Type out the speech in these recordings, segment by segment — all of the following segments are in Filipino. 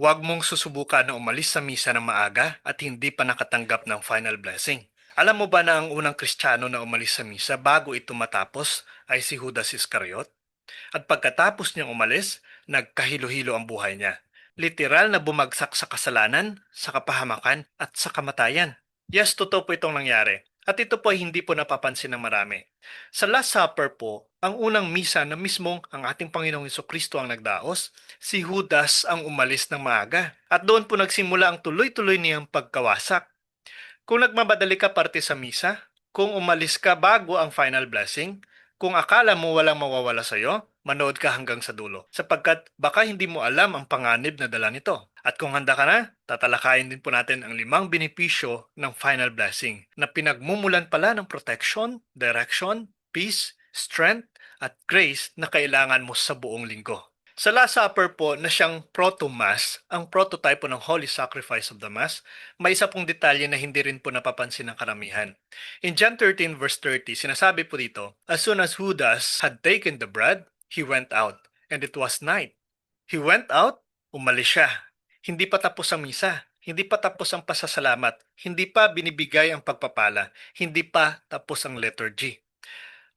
Huwag mong susubukan na umalis sa misa ng maaga at hindi pa nakatanggap ng final blessing. Alam mo ba na ang unang Kristiyano na umalis sa misa bago ito matapos ay si Judas Iscariot? At pagkatapos niyang umalis, nagkahilo-hilo ang buhay niya. Literal na bumagsak sa kasalanan, sa kapahamakan at sa kamatayan. Yes, totoo po itong nangyari. At ito po ay hindi po napapansin ng marami. Sa Last Supper po, ang unang misa na mismong ang ating Panginoong Kristo ang nagdaos, si Judas ang umalis ng maaga. At doon po nagsimula ang tuloy-tuloy niyang pagkawasak. Kung nagmamadali ka parte sa misa, kung umalis ka bago ang final blessing, kung akala mo walang mawawala sa'yo, manood ka hanggang sa dulo. Sapagkat baka hindi mo alam ang panganib na dala nito. At kung handa ka na, tatalakayin din po natin ang 5 benepisyo ng final blessing na pinagmumulan pala ng protection, direction, peace, strength, at grace na kailangan mo sa buong linggo. Sa Last Supper po na siyang proto-mass, ang prototype po ng Holy Sacrifice of the Mass, may isa pong detalye na hindi rin po napapansin ng karamihan. In John 13 verse 30, sinasabi po dito, "As soon as Judas had taken the bread, he went out, and it was night." He went out, umalis siya. Hindi pa tapos ang misa. Hindi pa tapos ang pasasalamat. Hindi pa binibigay ang pagpapala. Hindi pa tapos ang liturgy.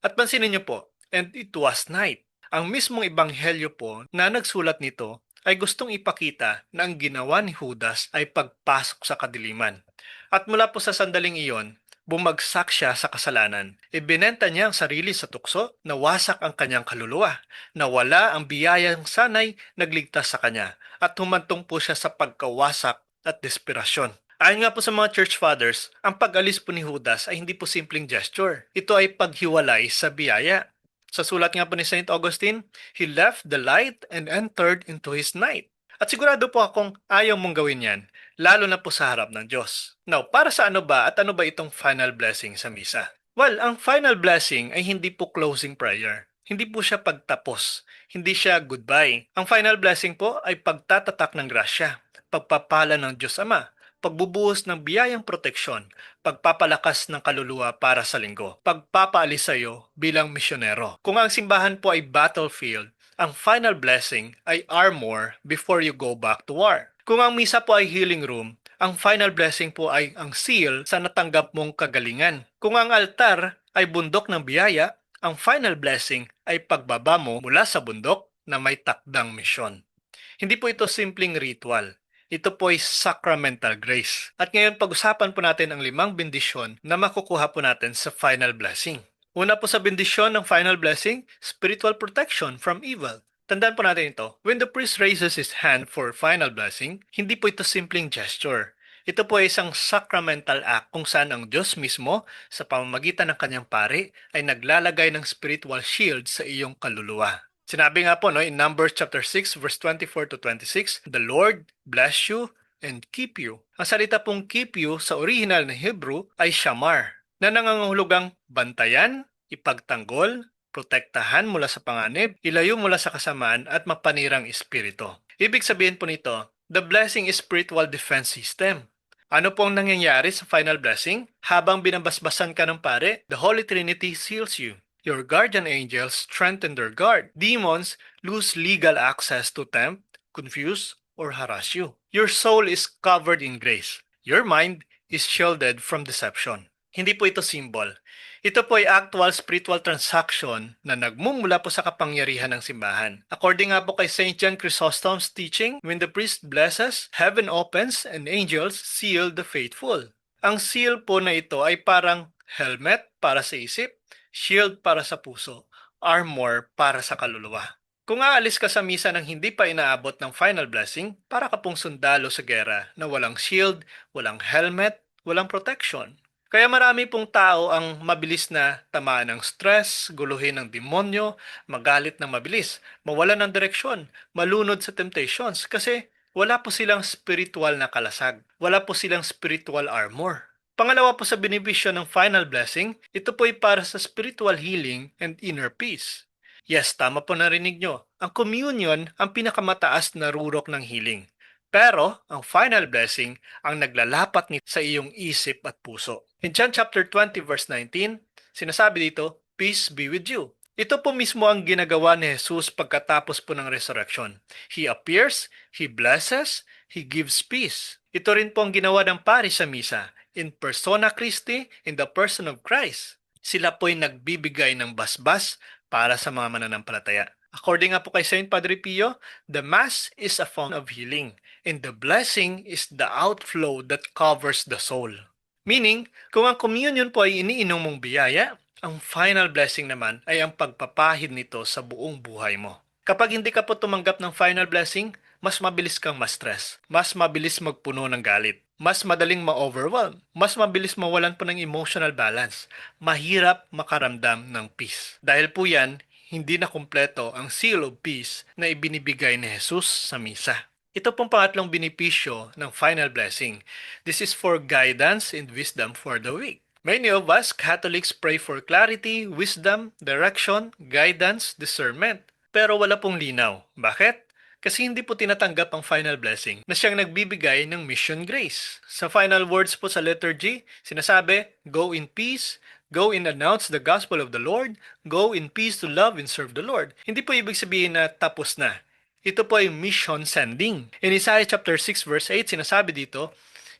At pansinin niyo po, and it was night. Ang mismong ebanghelyo po na nagsulat nito ay gustong ipakita na ang ginawa ni Judas ay pagpasok sa kadiliman. At mula po sa sandaling iyon, bumagsak siya sa kasalanan. Ibinenta niya ang sarili sa tukso, nawasak ang kanyang kaluluwa, nawala ang biyayang sanay nagligtas sa kanya, at humantong po siya sa pagkawasak at desperasyon. Ayon nga po sa mga church fathers, ang pag-alis po ni Judas ay hindi po simpleng gesture. Ito ay paghiwalay sa biyaya. Sa sulat nga po ni Saint Augustine, he left the light and entered into his night. At sigurado po akong ayaw mong gawin yan, lalo na po sa harap ng Diyos. Now, para sa ano ba at ano ba itong final blessing sa misa? Well, ang final blessing ay hindi po closing prayer. Hindi po siya pagtapos. Hindi siya goodbye. Ang final blessing po ay pagtatatak ng grasya, pagpapala ng Diyos Ama, pagbubuhos ng biyayang proteksyon, pagpapalakas ng kaluluwa para sa linggo, pagpapaalis sa iyo bilang misyonero. Kung ang simbahan po ay battlefield, ang final blessing ay armor before you go back to war. Kung ang misa po ay healing room, ang final blessing po ay ang seal sa natanggap mong kagalingan. Kung ang altar ay bundok ng biyaya, ang final blessing ay pagbaba mo mula sa bundok na may takdang misyon. Hindi po ito simpleng ritual. Ito po ay sacramental grace. At ngayon pag-usapan po natin ang 5 bendisyon na makukuha po natin sa final blessing. Una po sa bendisyon ng final blessing, spiritual protection from evil. Tandaan po natin ito. When the priest raises his hand for final blessing, hindi po ito simpleng gesture. Ito po ay isang sacramental act kung saan ang Diyos mismo sa pamamagitan ng kanyang pari ay naglalagay ng spiritual shield sa iyong kaluluwa. Sinabi nga po no, in Numbers chapter 6 verse 24 to 26, "The Lord bless you and keep you." Ang salita pong keep you sa original na Hebrew ay shamar, na nangangahulugang bantayan, ipagtanggol, protektahan mula sa panganib, ilayo mula sa kasamaan at mapanirang espiritu. Ibig sabihin po nito, the blessing is spiritual defense system. Ano po ang nangyayari sa final blessing? Habang binabasbasan ka ng pare, the Holy Trinity seals you. Your guardian angels strengthen their guard. Demons lose legal access to tempt, confuse, or harass you. Your soul is covered in grace. Your mind is shielded from deception. Hindi po ito symbol. Ito po ay actual spiritual transaction na nagmumula po sa kapangyarihan ng simbahan. According nga po kay St. John Chrysostom's teaching, when the priest blesses, heaven opens and angels seal the faithful. Ang seal po na ito ay parang helmet para sa isip, shield para sa puso, armor para sa kaluluwa. Kung aalis ka sa misa nang hindi pa inaabot ng final blessing, para ka pong sundalo sa gera na walang shield, walang helmet, walang protection. Kaya marami pong tao ang mabilis na tamaan ng stress, guluhin ng demonyo, magalit ng mabilis, mawalan ng direksyon, malunod sa temptations kasi wala po silang spiritual na kalasag. Wala po silang spiritual armor. Pangalawa po sa benepisyo ng final blessing, ito po ay para sa spiritual healing and inner peace. Yes, tama po narinig nyo. Ang communion ang pinakamataas na rurok ng healing. Pero, ang final blessing ang naglalapat nito sa iyong isip at puso. In John chapter 20 verse 19, sinasabi dito, "Peace be with you. Ito po mismo ang ginagawa ni Jesus pagkatapos po ng resurrection. He appears, He blesses, He gives peace. Ito rin po ang ginawa ng pari sa misa. In persona Christi, in the person of Christ. Sila po'y nagbibigay ng basbas para sa mga mananampalataya. According nga po kay Saint Padre Pio, the Mass is a font of healing, and the blessing is the outflow that covers the soul. Meaning, kung ang communion po ay iniinom mong biyaya, ang final blessing naman ay ang pagpapahid nito sa buong buhay mo. Kapag hindi ka po tumanggap ng final blessing, mas mabilis kang ma-stress, mas mabilis magpuno ng galit, mas madaling ma-overwhelm, mas mabilis mawalan po ng emotional balance, mahirap makaramdam ng peace. Dahil po yan, hindi na kumpleto ang seal of peace na ibinibigay ni Jesus sa misa. Ito pong pangatlong benepisyo ng final blessing. This is for guidance and wisdom for the weak. Many of us Catholics pray for clarity, wisdom, direction, guidance, discernment. Pero wala pong linaw. Bakit? Kasi hindi po tinatanggap ang final blessing na siyang nagbibigay ng mission grace. Sa final words po sa letter G, sinasabi, go in peace, go and announce the gospel of the Lord, go in peace to love and serve the Lord. Hindi po ibig sabihin na tapos na. Ito po ay mission sending. In Isaiah chapter 6 verse 8, sinasabi dito,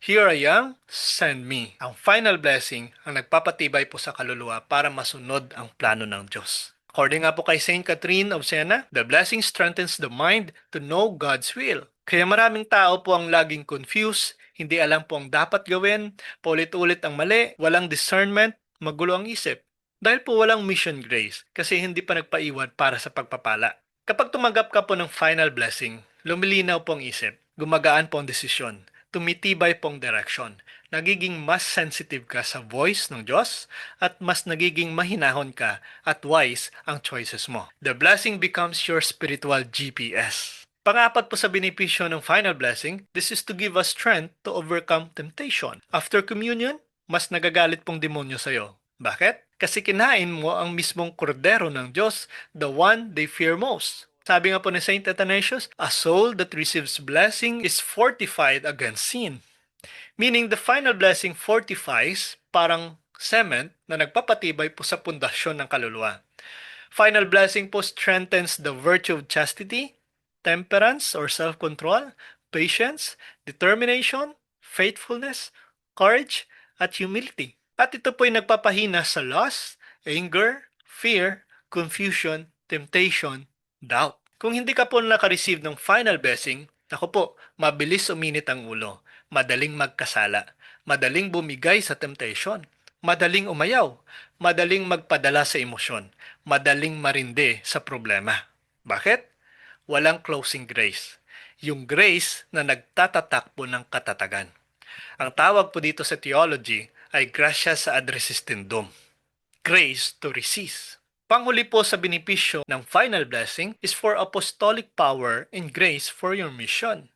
Here I am, send me. Ang final blessing ang nagpapatibay po sa kaluluwa para masunod ang plano ng Diyos. According nga po kay Saint Catherine of Siena, the blessing strengthens the mind to know God's will. Kaya maraming tao po ang laging confused, hindi alam po ang dapat gawin, paulit-ulit ang mali, walang discernment, magulo ang isip. Dahil po walang mission grace kasi hindi pa nagpaiwan para sa pagpapala. Kapag tumanggap ka po ng final blessing, lumilinaw po ang isip, gumagaan po ang desisyon, tumitibay po ang direction, nagiging mas sensitive ka sa voice ng Diyos at mas nagiging mahinahon ka at wise ang choices mo. The blessing becomes your spiritual GPS. Pangapat po sa benepisyo ng final blessing, this is to give us strength to overcome temptation. After communion, mas nagagalit pong demonyo sa'yo. Bakit? Kasi kinain mo ang mismong kordero ng Diyos, the one they fear most. Sabi nga po ni Saint Athanasius, a soul that receives blessing is fortified against sin. Meaning the final blessing fortifies parang cement na nagpapatibay po sa pundasyon ng kaluluwa. Final blessing po strengthens the virtue of chastity, temperance or self-control, patience, determination, faithfulness, courage, at humility. At ito po ay nagpapahina sa lust, anger, fear, confusion, temptation, doubt. Kung hindi ka po nakareceive ng final blessing, ako po, mabilis uminit ang ulo, madaling magkasala, madaling bumigay sa temptation, madaling umayaw, madaling magpadala sa emosyon, madaling marindi sa problema. Bakit? Walang closing grace. Yung grace na nagtatatakbo ng katatagan. Ang tawag po dito sa theology ay gratia sa ad resistendum. Grace to resist. Panghuli po sa benepisyo ng final blessing is for apostolic power and grace for your mission.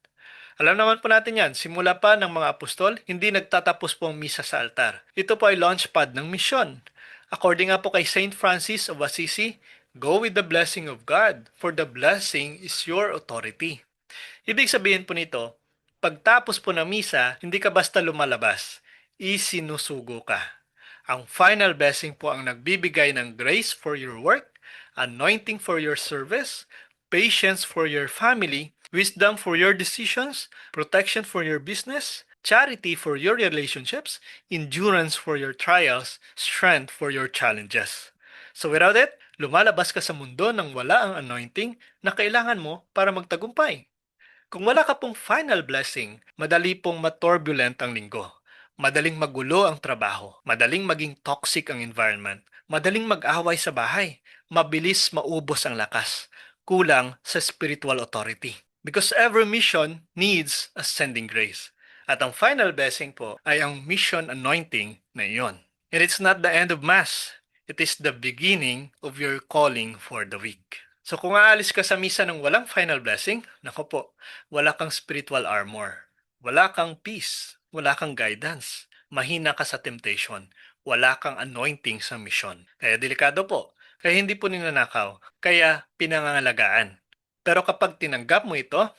Alam naman po natin yan, simula pa ng mga apostol, hindi nagtatapos po ang misa sa altar. Ito po ay launchpad ng misyon. According nga po kay Saint Francis of Assisi, go with the blessing of God, for the blessing is your authority. Ibig sabihin po nito, pagtapos po ng misa, hindi ka basta lumalabas, isinusugo ka. Ang final blessing po ang nagbibigay ng grace for your work, anointing for your service, patience for your family, wisdom for your decisions, protection for your business, charity for your relationships, endurance for your trials, strength for your challenges. So without it, lumalabas ka sa mundo nang wala ang anointing na kailangan mo para magtagumpay. Kung wala ka pong final blessing, madali pong maturbulent ang linggo. Madaling magulo ang trabaho, madaling maging toxic ang environment, madaling mag-away sa bahay, mabilis maubos ang lakas, kulang sa spiritual authority. Because every mission needs a sending grace. At ang final blessing po ay ang mission anointing na iyon. And it's not the end of Mass. It is the beginning of your calling for the week. So kung aalis ka sa misa ng walang final blessing, nako po, wala kang spiritual armor. Wala kang peace. Wala kang guidance. Mahina ka sa temptation. Wala kang anointing sa mission. Kaya delikado po. Kaya hindi po ninanakaw. Kaya pinangangalagaan. Pero kapag tinanggap mo ito,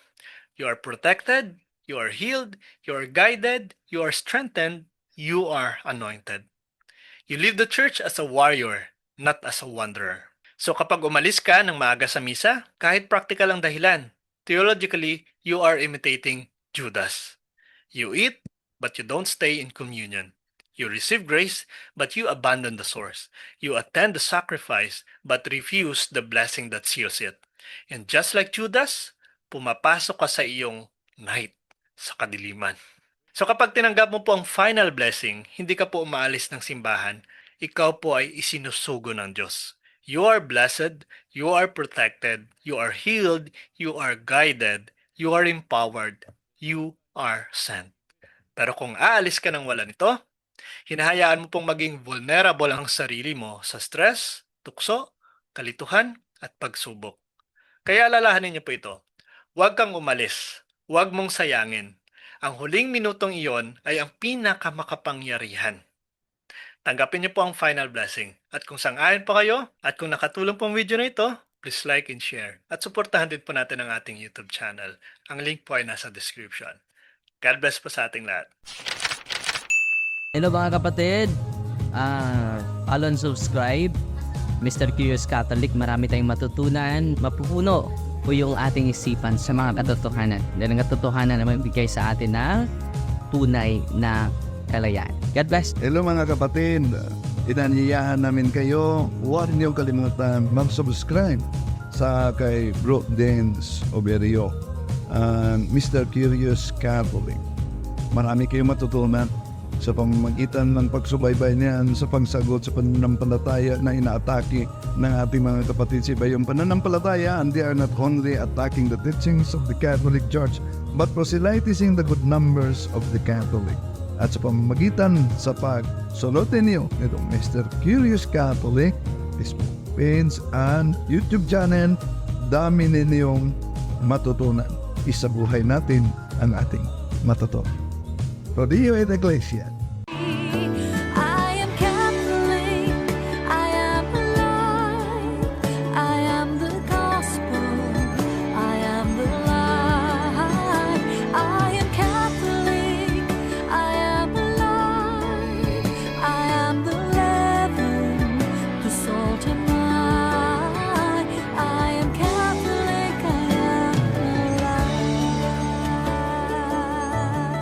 you are protected, you are healed, you are guided, you are strengthened, you are anointed. You leave the church as a warrior, not as a wanderer. So kapag umalis ka ng maaga sa misa, kahit practical ang dahilan, theologically, you are imitating Judas. You eat, but you don't stay in communion. You receive grace, but you abandon the source. You attend the sacrifice, but refuse the blessing that seals it. And just like Judas, pumapasok ka sa iyong night, sa kadiliman. So kapag tinanggap mo po ang final blessing, hindi ka po umaalis ng simbahan, ikaw po ay isinusugo ng Diyos. You are blessed, you are protected, you are healed, you are guided, you are empowered, you are sent. Pero kung aalis ka ng wala nito, hinahayaan mo pong maging vulnerable ang sarili mo sa stress, tukso, kalituhan, at pagsubok. Kaya alalahanin niyo po ito. Huwag kang umalis. Huwag mong sayangin. Ang huling minutong iyon ay ang pinakamakapangyarihan. Tanggapin niyo po ang final blessing. At kung sang-ayon po kayo, at kung nakatulong po ang video na ito, please like and share. At suportahan din po natin ang ating YouTube channel. Ang link po ay nasa description. God bless po sa ating lahat. Hello mga kapatid, follow and subscribe. Mr. Curious Catholic, marami tayong matutunan, mapupuno po yung ating isipan sa mga katotohanan. Dahil ang katotohanan naman bigay sa atin ng tunay na kalayaan. God bless. Hello mga kapatid, inanyayahan namin kayo, huwag niyong kalimutan mag-subscribe sa kay Bro Dance Oberio, Mr. Curious Catholic. Marami kayong matutunan sa pamamagitan ng pagsubaybay niyan sa pagsagot sa pananampalataya na inaatake ng ating mga kapatid sa iba. Yung pananampalataya, and they are not only attacking the teachings of the Catholic Church, but proselytizing the good numbers of the Catholic. At sa pamamagitan sa pagsulotin niyo nitong Mr. Curious Catholic, Facebook page and YouTube channel, dami ninyong matutunan. Isabuhay natin ang ating matutunan. Rodillo et Iglesia.